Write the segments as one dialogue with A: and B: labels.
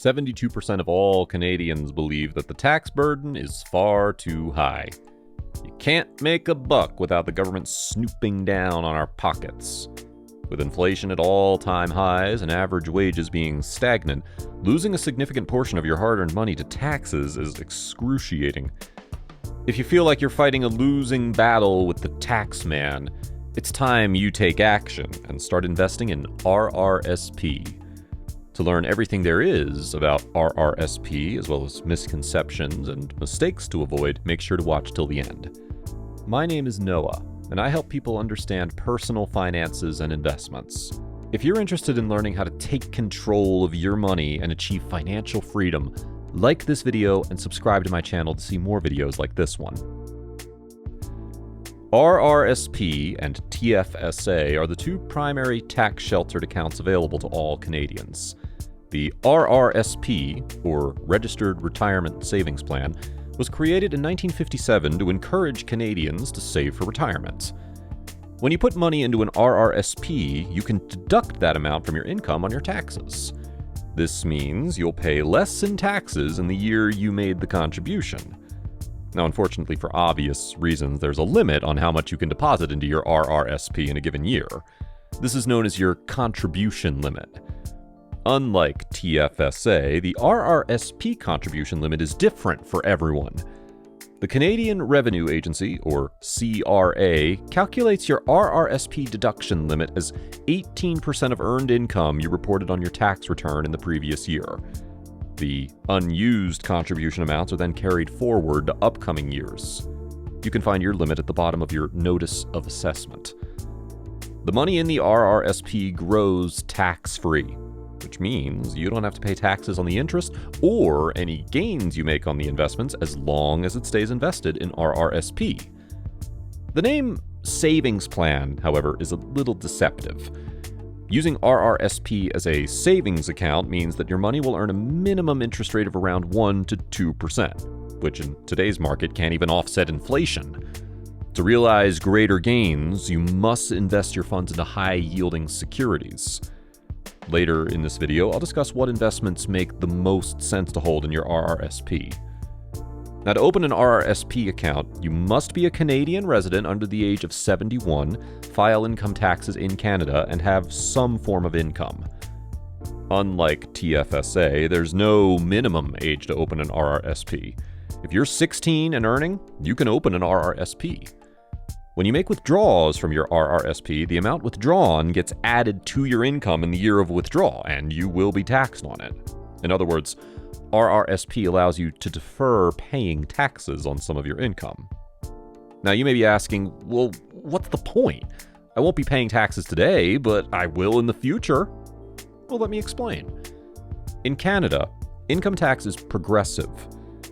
A: 72% of all Canadians believe that the tax burden is far too high. You can't make a buck without the government snooping down on our pockets. With inflation at all-time highs and average wages being stagnant, losing a significant portion of your hard-earned money to taxes is excruciating. If you feel like you're fighting a losing battle with the tax man, it's time you take action and start investing in RRSP. To learn everything there is about RRSP, as well as misconceptions and mistakes to avoid, make sure to watch till the end. My name is Noah, and I help people understand personal finances and investments. If you're interested in learning how to take control of your money and achieve financial freedom, like this video and subscribe to my channel to see more videos like this one. RRSP and TFSA are the two primary tax-sheltered accounts available to all Canadians. The RRSP, or Registered Retirement Savings Plan, was created in 1957 to encourage Canadians to save for retirement. When you put money into an RRSP, you can deduct that amount from your income on your taxes. This means you'll pay less in taxes in the year you made the contribution. Now, unfortunately, for obvious reasons, there's a limit on how much you can deposit into your RRSP in a given year. This is known as your contribution limit. Unlike TFSA, the RRSP contribution limit is different for everyone. The Canadian Revenue Agency, or CRA, calculates your RRSP deduction limit as 18% of earned income you reported on your tax return in the previous year. The unused contribution amounts are then carried forward to upcoming years. You can find your limit at the bottom of your Notice of Assessment. The money in the RRSP grows tax-free, which means you don't have to pay taxes on the interest or any gains you make on the investments as long as it stays invested in RRSP. The name savings plan, however, is a little deceptive. Using RRSP as a savings account means that your money will earn a minimum interest rate of around 1 to 2%, which in today's market can't even offset inflation. To realize greater gains, you must invest your funds into high-yielding securities. Later in this video, I'll discuss what investments make the most sense to hold in your RRSP. Now, to open an RRSP account, you must be a Canadian resident under the age of 71, file income taxes in Canada, and have some form of income. Unlike TFSA, there's no minimum age to open an RRSP. If you're 16 and earning, you can open an RRSP. When you make withdrawals from your RRSP, the amount withdrawn gets added to your income in the year of withdrawal, and you will be taxed on it. In other words, RRSP allows you to defer paying taxes on some of your income. Now, you may be asking, well, what's the point? I won't be paying taxes today, but I will in the future. Well, let me explain. In Canada, income tax is progressive,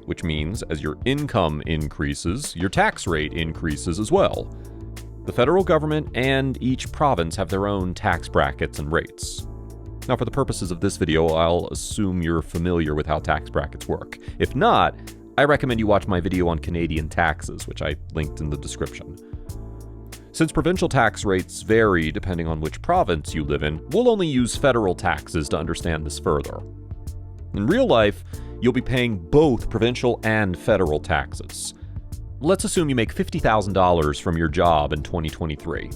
A: which means as your income increases, your tax rate increases as well. The federal government and each province have their own tax brackets and rates. Now, for the purposes of this video, I'll assume you're familiar with how tax brackets work. If not, I recommend you watch my video on Canadian taxes, which I linked in the description. Since provincial tax rates vary depending on which province you live in, we'll only use federal taxes to understand this further. In real life, you'll be paying both provincial and federal taxes. Let's assume you make $50,000 from your job in 2023.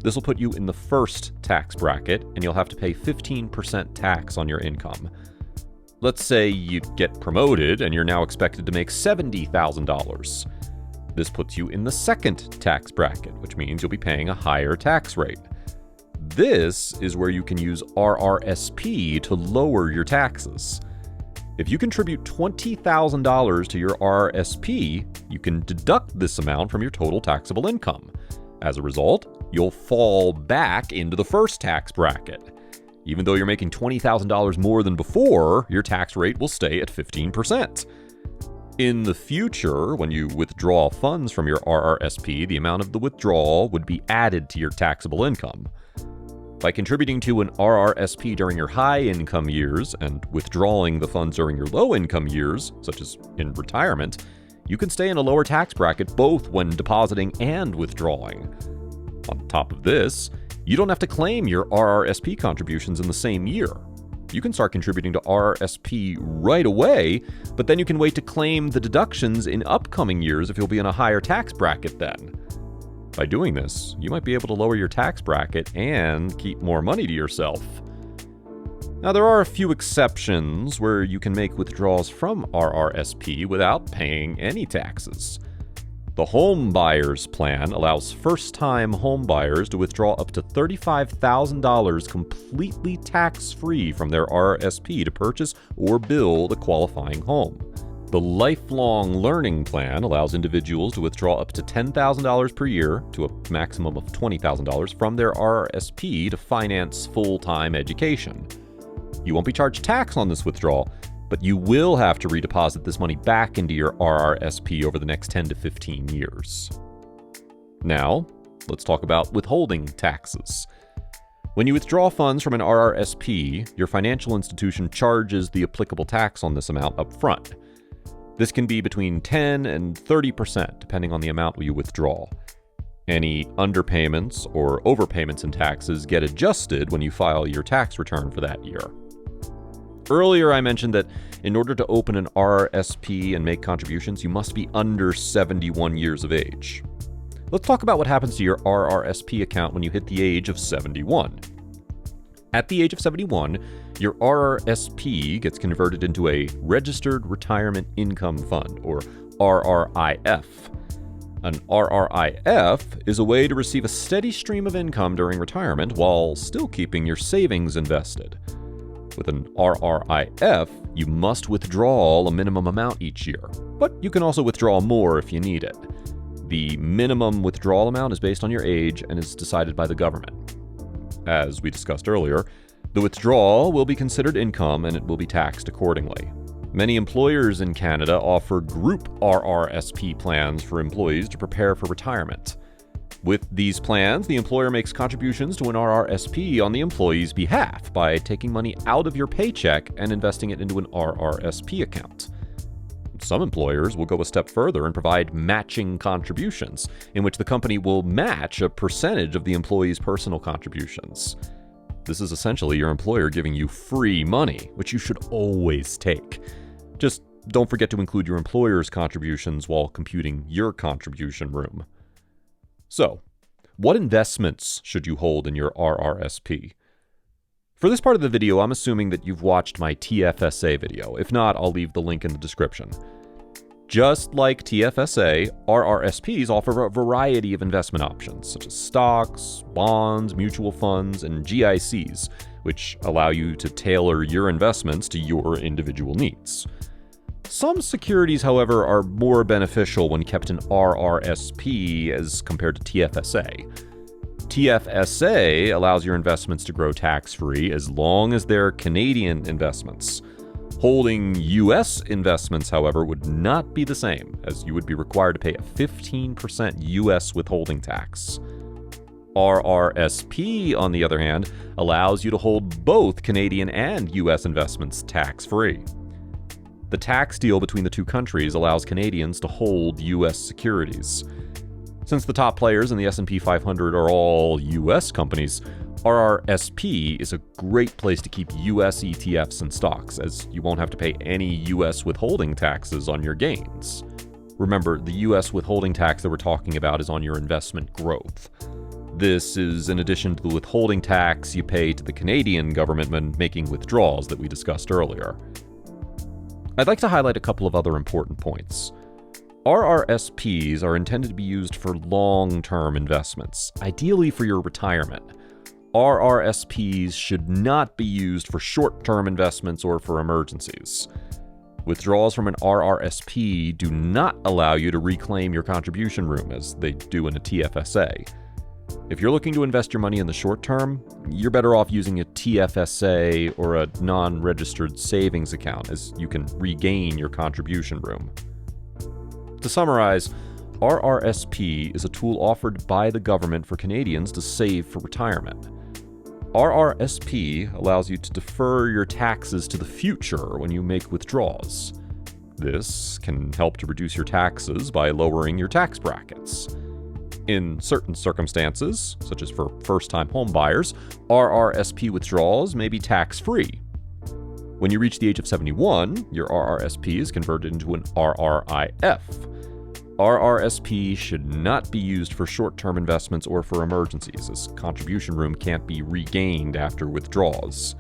A: This will put you in the first tax bracket, and you'll have to pay 15% tax on your income. Let's say you get promoted and you're now expected to make $70,000. This puts you in the second tax bracket, which means you'll be paying a higher tax rate. This is where you can use RRSP to lower your taxes. If you contribute $20,000 to your RRSP, you can deduct this amount from your total taxable income. As a result, you'll fall back into the first tax bracket. Even though you're making $20,000 more than before, your tax rate will stay at 15%. In the future, when you withdraw funds from your RRSP, the amount of the withdrawal would be added to your taxable income. By contributing to an RRSP during your high-income years and withdrawing the funds during your low-income years, such as in retirement, you can stay in a lower tax bracket both when depositing and withdrawing. On top of this, you don't have to claim your RRSP contributions in the same year. You can start contributing to RRSP right away, but then you can wait to claim the deductions in upcoming years if you'll be in a higher tax bracket then. By doing this, you might be able to lower your tax bracket and keep more money to yourself. Now, there are a few exceptions where you can make withdrawals from RRSP without paying any taxes. The Home Buyers Plan allows first-time home buyers to withdraw up to $35,000 completely tax-free from their RRSP to purchase or build a qualifying home. The Lifelong Learning Plan allows individuals to withdraw up to $10,000 per year to a maximum of $20,000 from their RRSP to finance full-time education. You won't be charged tax on this withdrawal, but you will have to redeposit this money back into your RRSP over the next 10 to 15 years. Now, let's talk about withholding taxes. When you withdraw funds from an RRSP, your financial institution charges the applicable tax on this amount up front. This can be between 10 and 30%, depending on the amount you withdraw. Any underpayments or overpayments in taxes get adjusted when you file your tax return for that year. Earlier, I mentioned that in order to open an RRSP and make contributions, you must be under 71 years of age. Let's talk about what happens to your RRSP account when you hit the age of 71. At the age of 71, your RRSP gets converted into a Registered Retirement Income Fund, or RRIF. An RRIF is a way to receive a steady stream of income during retirement while still keeping your savings invested. With an RRIF, you must withdraw a minimum amount each year, but you can also withdraw more if you need it. The minimum withdrawal amount is based on your age and is decided by the government. As we discussed earlier, the withdrawal will be considered income and it will be taxed accordingly. Many employers in Canada offer group RRSP plans for employees to prepare for retirement. With these plans, the employer makes contributions to an RRSP on the employee's behalf by taking money out of your paycheck and investing it into an RRSP account. Some employers will go a step further and provide matching contributions, in which the company will match a percentage of the employee's personal contributions. This is essentially your employer giving you free money, which you should always take. Just don't forget to include your employer's contributions while computing your contribution room. So, what investments should you hold in your RRSP? For this part of the video, I'm assuming that you've watched my TFSA video. If not, I'll leave the link in the description. Just like TFSA, RRSPs offer a variety of investment options, such as stocks, bonds, mutual funds, and GICs, which allow you to tailor your investments to your individual needs. Some securities, however, are more beneficial when kept in RRSP as compared to TFSA. TFSA allows your investments to grow tax-free as long as they're Canadian investments. Holding U.S. investments, however, would not be the same, as you would be required to pay a 15% U.S. withholding tax. RRSP, on the other hand, allows you to hold both Canadian and U.S. investments tax-free. The tax deal between the two countries allows Canadians to hold U.S. securities. Since the top players in the S&P 500 are all U.S. companies, RRSP is a great place to keep U.S. ETFs and stocks, as you won't have to pay any U.S. withholding taxes on your gains. Remember, the U.S. withholding tax that we're talking about is on your investment growth. This is in addition to the withholding tax you pay to the Canadian government when making withdrawals that we discussed earlier. I'd like to highlight a couple of other important points. RRSPs are intended to be used for long-term investments, ideally for your retirement. RRSPs should not be used for short-term investments or for emergencies. Withdrawals from an RRSP do not allow you to reclaim your contribution room as they do in a TFSA. If you're looking to invest your money in the short term, you're better off using a TFSA or a non-registered savings account, as you can regain your contribution room. To summarize, RRSP is a tool offered by the government for Canadians to save for retirement. RRSP allows you to defer your taxes to the future when you make withdrawals. This can help to reduce your taxes by lowering your tax brackets. In certain circumstances, such as for first-time home buyers, RRSP withdrawals may be tax-free. When you reach the age of 71, your RRSP is converted into an RRIF. RRSP should not be used for short-term investments or for emergencies, as contribution room can't be regained after withdrawals.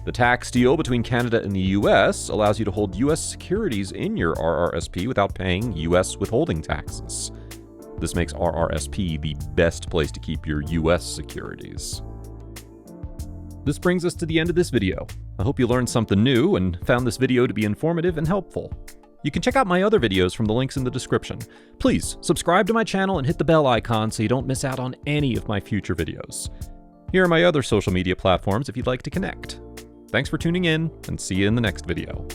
A: The tax deal between Canada and the US allows you to hold US securities in your RRSP without paying US withholding taxes. This makes RRSP the best place to keep your US securities. This brings us to the end of this video. I hope you learned something new and found this video to be informative and helpful. You can check out my other videos from the links in the description. Please subscribe to my channel and hit the bell icon so you don't miss out on any of my future videos. Here are my other social media platforms if you'd like to connect. Thanks for tuning in, and see you in the next video.